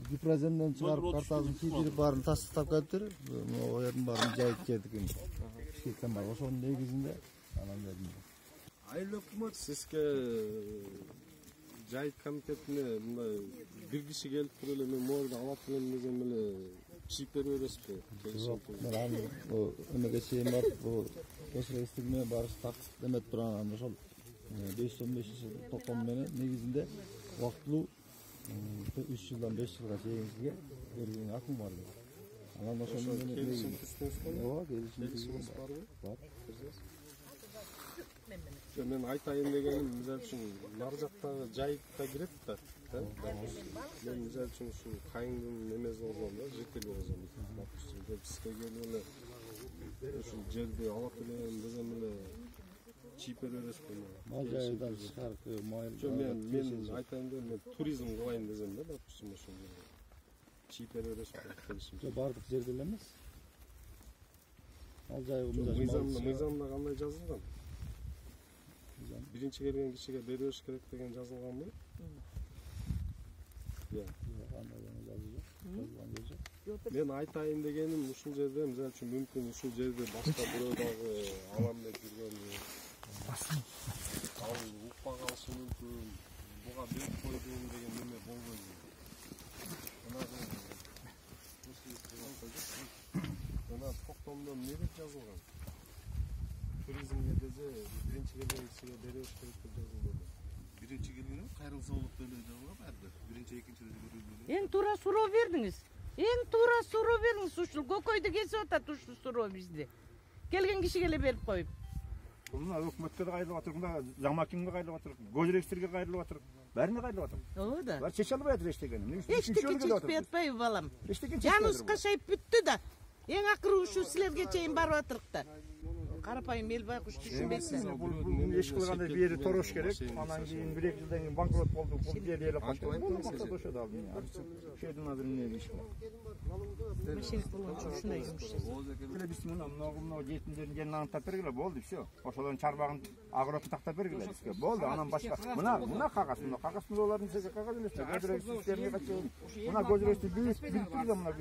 Giprazenden çıkarıp kartazın kiydirip barını tasdıqtap kelipdir. O yerden barını jayıp keldik endi. Şirketten var. Oşonun negizinde anam dedim. Айыл өкмөт сизге жайыт комитетине мындай бир киши келип туруп эле мен могу жерде алат элем десем эле чийип бере бересизби? Жок, мен эмеге чейин барып, көз рейстигине барыш тактык эметип турган ошол 515 менен негизинде убактылуу 3 жылдан 5 жылга чейин сизге берген акым бар. Анан ошол менен келишим түздүңүзбү? Ооба, келишим барбы? Бар. Мен айтайын дегеним, мисалы үчүн нар жактагы жайыкка кирет да. Мен мисалы үчүн ушу кайыңдын немеси болгон да, жители болгон. Бизге келип эле ушул жерди алат элем десем эле чийип бере бересизби? Мал жайыдан чыгарып, майыл. Мен айтайын дегеним, мен туризм кылайын десем да, допустим, ошол жерде чийип бере бересизби? Жок, бардык жерде эле эмес. Мал жайыгы мыйзамда кандай жазылган? Birinci kelgen kişiye veriyoruz gerek degen жазылган mı? Ya. Men айтайын дегеним ушул жерде, мисалы үчүн мүмкүн ушул жерде башка бирөө дагы алам деп жүргөн ал укпай калышы мүмкүн. Буга берип койдум деген неме болбойбу? Жана токтомдо эмне деп жазылган? Turizmге deze birinci kelgen kişiye veriyoruz gerek деп жазылган. Birinci kelgen кайрылса болот деп жазылган баарды. Birinci, экинчи көрүлгөн. Эң туура суроо бердиңиз. Эң туура суроо бериңиз ушул көкөйдү кесип атат ушул суроо бизди. Келген кишиге эле берип коюп. Мына өкмөткө да кайрылып атыр, мына Жамакимге кайрылып атыр, Гозрекстерге кайрылып атыр. Бәріне кайрылып атыр. Ооба да. Бар чече албай атыр эчтегени. Эчтеке чечпей атпайбы балам. Жаныбыз кашайып бүттү да. Эң акыры ушул силерге чейин барып атырык да. Карапайым эл байкуш түшүнбөйсүң. Бул иш кылганда бери торош керек. Анан кийин 1-2 жылдан кийин банкрот болду. Бул жер эле качты. Бул максат ошо да. Шедин азыр эмне иш кылат. Мешелик болгончо ушундай жумуш жасайт. Эле биз мына жетимдердин жерин аныктап бергиле, болду, всё. Ошолордун чарбагын агроту тактап бергиле бизге. Болду, анан башка. Мына кагаз, олардын сиздер кагаз эмес. Көзрөк системага качып. Мына көзрөктү биз турган мына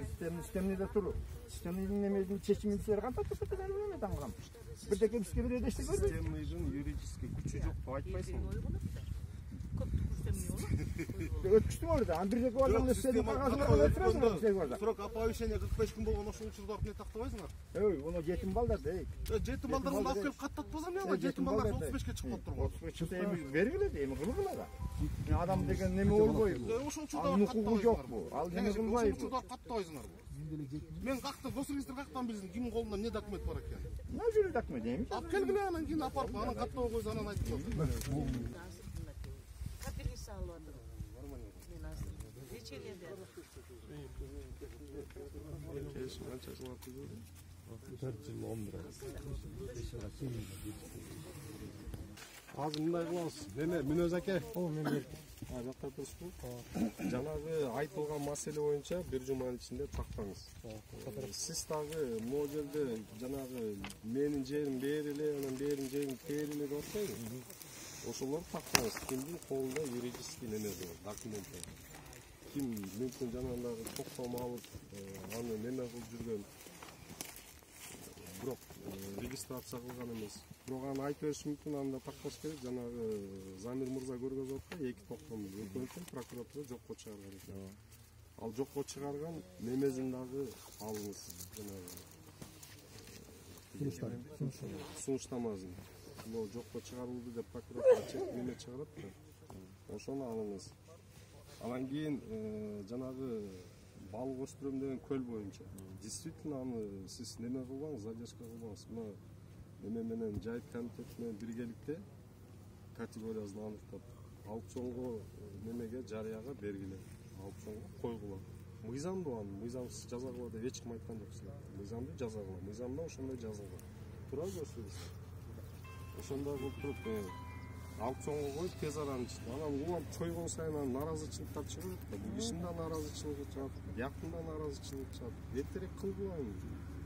системада туру. Системанын немесин чечимин силер кантип көрсөтөт эме таңгам. Бирдеке бизге бир эдештик көрбөйт. Системанын юридический күчү жок деп айтпайсың. Өткүчтүң орда, ан бирдеке бар эле сени кагазына өтүрөсүң сен орда. Срок оповещения 45 күн болгон ошол учурда эмне тактабайсыңар? Уну жетим балдар дейт. Жетим балдарды алып келип каттатпасам эмне? Жетим балдар 35ке чыгып турган. 35 эми бергиле дейм, кылгыла да. Адам деген неме болбойбу? Ошол учурда укугу жокпу? Ал неме кылбайбы? Ошол учурда каттабайсыңарбы? Мен какты госрегистр кактан билсин, кимдин колунда эмне документ бар экен? Мына жүрү документ дейм. Алып келгиле анан кийин апарып, анан каттап койсо анан айтып коет. Капелиса алып атыр. Мен азыр речелерде. Келишим канча жыл атты? 4 жыл 11 ай. 5 жылга чейин. Азыр мындай кылабыз. Дене Мүнөз аке. Мен бердим. Жакта турсузбу? Жанагы айтылган маселе боюнча бир жуманын ичинде тактаңыз. Сиз дагы могу жерде жанагы менин жерим бериле, анан берин жерим бериле деп атпайбы? Ошолорду тактаңыз. Кимдин колунда юридический немеси бар, документи. Ким мүмкүн жанагы токтом алып, аны неме кылып жүргөн. Бирок регистрация кылган эмес. Бирок аны айтып бериш мүмкүн, анда такташ керек. Жанагы Замир мырза көргөзүп атты, 2 токтомду өкмөттүн прокуратура жокко чыгарган экен. Ал жокко чыгарган немесин дагы алыңыз. Жанагы сунуштамасын. Бул жокко чыгарылды деп прокуратура неме чыгарат да. Ошону алыңыз. Анан кийин жанагы балык өстүрөм деген көл боюнча. Действительно аны сиз неме кылбаңыз, задержка кылбаңыз. Мына неме менен жайыт комитети менен биргеликте категориясын аныктап, аукционго немеге жарыяга бергиле. Аукционго койгула. Мыйзамдуу аны, мыйзамсыз жазагыла деп эч ким айткан жок силер. Мыйзамды жазагыла. Мыйзамда ошондой жазылган. Тура көрсөтөбүз. Ошондой кылып туруп аукционго коюп тез аранын ичинде. Анан улам койгон сайын нааразычылыктар чыгат. Бул ишин да нааразычылыгы чыгат, бияктын да нааразычылыгы чыгат. Эртерээк кылгылайын.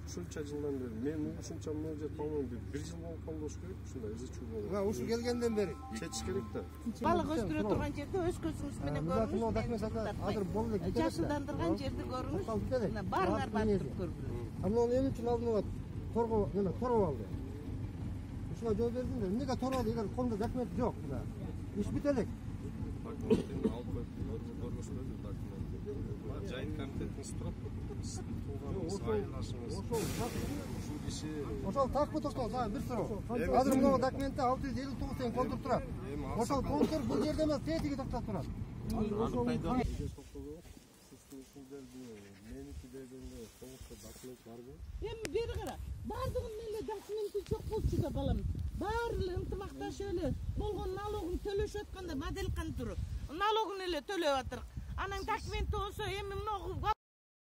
ушунча жылдан бери мен ушунча мөөнөт по-моему 1 жыл болуп колдош керек ушундай ызы-чуу болуп. Мына ушу келгенден бери Чечиш керек да. Балык өстүрө турган жерде өз көзүңүз менен мына документ көрүңүз. азыр болду кетет. Жашылдандырган жерди көрүңүз. Мына баарыңар барып көргүлө. Анын эмне үчүн алдын торгоп алды. Ушуга жооп бердим да. Эмнеге торгоду? Эгер колунда документ жок да. Иш бүт элек. Документин алып коюп көргөзүлөт документ. Жайын комитетиңиз турат. Тууганыңыз, айылдашыңыз. Ушул киши Ошол такпы токтол, сага бир суроо. Азыр мына документте 659 тен контур турат. Ошол контур бул жерде эмес, тетиги токтоп турат. меники дегенде толуктуу документ барбы? Эми бери кара. Бардыгын эле документи жок болчу да балам. Баары эле ынтымакташып эле болгон налогун төлөшүп атканда моделканы туруп. Налогун эле төлөп атырык. Анан документи болсо эми мына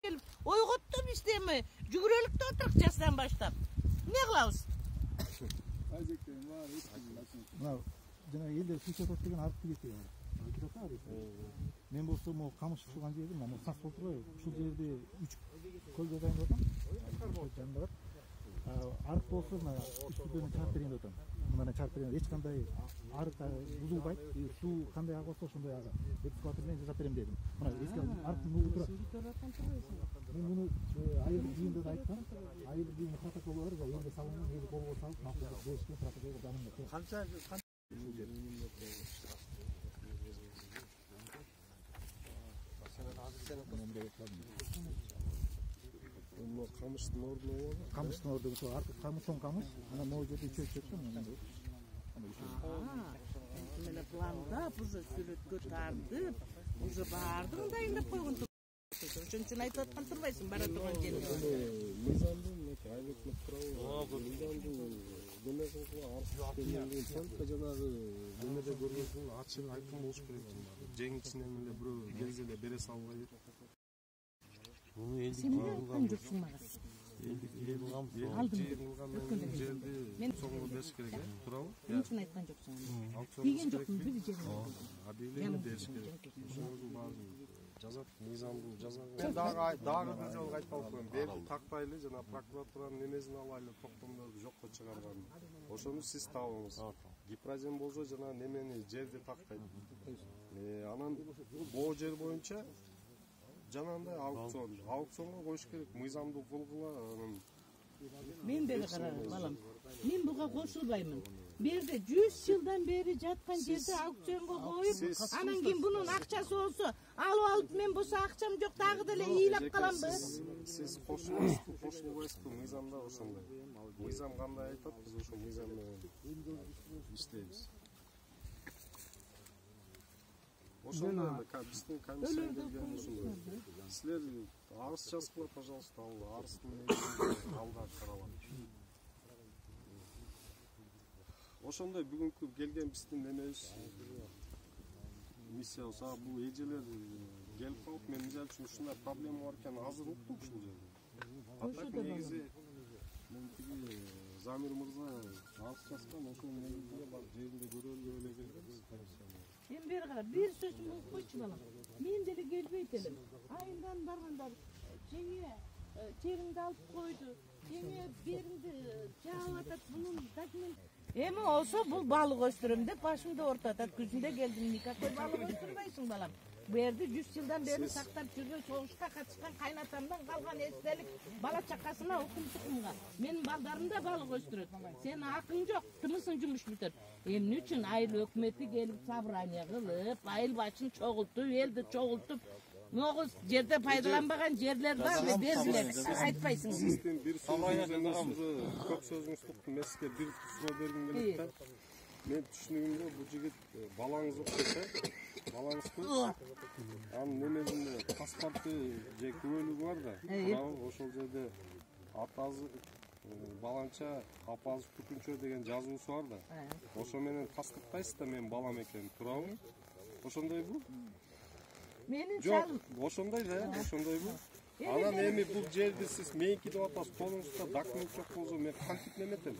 келип ойготту бизди эми жүгүрөлүктө отурук жастан баштап. Эмне кылабыз? Мына жана элдер Сүйчөтөк деген аркы кетти. Мен болсо могу камыш турган жерде мына сас болуп турбайбы? Ушул жерде 3 көлгө дайындап атам. Жанында бар. Арк болсо мына 3 күндөн чарп берейин деп атам. Мына чарп берейин. Эч кандай арк бузулбайт. Суу кандай ага болсо ошондой ага. Экскаватор менен жасап берем дедим. Мына эски арктын нугу турат. Мен муну айылдык жыйында да айткам. Айылдык жыйын протоколу бар, элге салынган, элге колго салып, макулдап беришкен протокол данында. Канча Мына камыштын ордуна болобу? Камыштын ордуна ошо аркы камыштон камыш, анан могу жерде чөкчөктөн Мына пландап, уже сүрөткө тартып, уже баардыгын дайындап койгон. Ошон үчүн айтып аткан турбайсың, бара турган жерде. Мыйзамдын айлык турабы? Мыйзамдын демесин кылып только жанагы немеде көргөзүлгөн ачык айкын болуш керек. Жең ичинен эле бирөө келсе эле бере салбай. Bunu eldik Сен эмне айткан жоксуң мага? Жерди соңго бериш керек, туурабы? Эмне үчүн айткан жоксуң? Аукцион Деген жокмун бир жерге. объявление бериш керек. Ошонун баарын жазат, мыйзамдуу жазат. Мен дагы бир жолу айтпак коеюн. Берип тактайлы жана прокуратуранын немесин алайлы, токтомдорду жокко чыгарган. Ошону сиз табыңыз. Гипрозен болсо жана немени жерди тактайт. Анан боо жер боюнча жанагындай аукционго коюш керек, мыйзамдуу кылгыла. Мен бери кара балам. Мен буга кошулбаймын. Берде 100 жылдан бери жаткан жерде аукционго коюп, анан кийин бунун акчасы болсо алып мен болсо акчам жок дагы деле ыйлап каламбы? Сиз кошулбайсызбы? Мыйзамда ошондой. Мыйзам кандай айтат, биз ошо мыйзам менен иштейбиз. Ошондой биздин комиссия келген ушундай. Силер арыз жазгыла, пожалуйста, ал арыздын негизинде алда каралат. Ошондой бүгүнкү келген биздин немебиз миссия болсо бул эжелер келип калып, мен мисалы үчүн ушундай проблема бар экенин азыр уктум ушул жерде. Так негизи мен тиги Замир мырза арыз жазган, ошонун негизинде бар жеринде көрөлү эле келебиз. Мен бери кара, бир сөзүм болуп койчу балам. Мен деле келбейт элем. Айылдан баргандар жеңе жериңди алып койду. Жеңе бериңди жаап атат, бунун документ. Эми болсо бул балык өстүрөм деп башымды ортатат. Күзүндө келдим, никакой балык өстүрбөйсүң балам. Бу жерди 100 жылдан бери сактап жүргөн, согушка катышкан кайнатамдан калган эстелик бала чакасына укум тукумга. Менин балдарым да балык өстүрөт. Сен акың жок, тымысың жумуш бүтөт. Эмне үчүн айыл өкмөтү келип собрание кылып, айыл башын чогултуп, элди чогултуп, могу жерде пайдаланбаган жерлер барбы, берилет. Айтпайсың. Сиздин бир сөзүңүздү, көп сөзүңүздү уктум. Мен сизге бир суроо бергим келет да. Мен түшүнүгүмдө бул жигит балаңыз окшойт, балаңызбы? Анын немесинде паспорты же күбөлүгү бар да. Ошол жерде атасы баланча, апасы Түкүнчө деген жазуусу бар да. Ошо менен тастыктайсыз да мен балам экенин, туурабы? Ошондойбу? Менин Жок, ошондой да, ошондойбу? Анан эми бул жерди сиз меники деп атасыз, колуңузда документ жок болсо мен кантип неметем?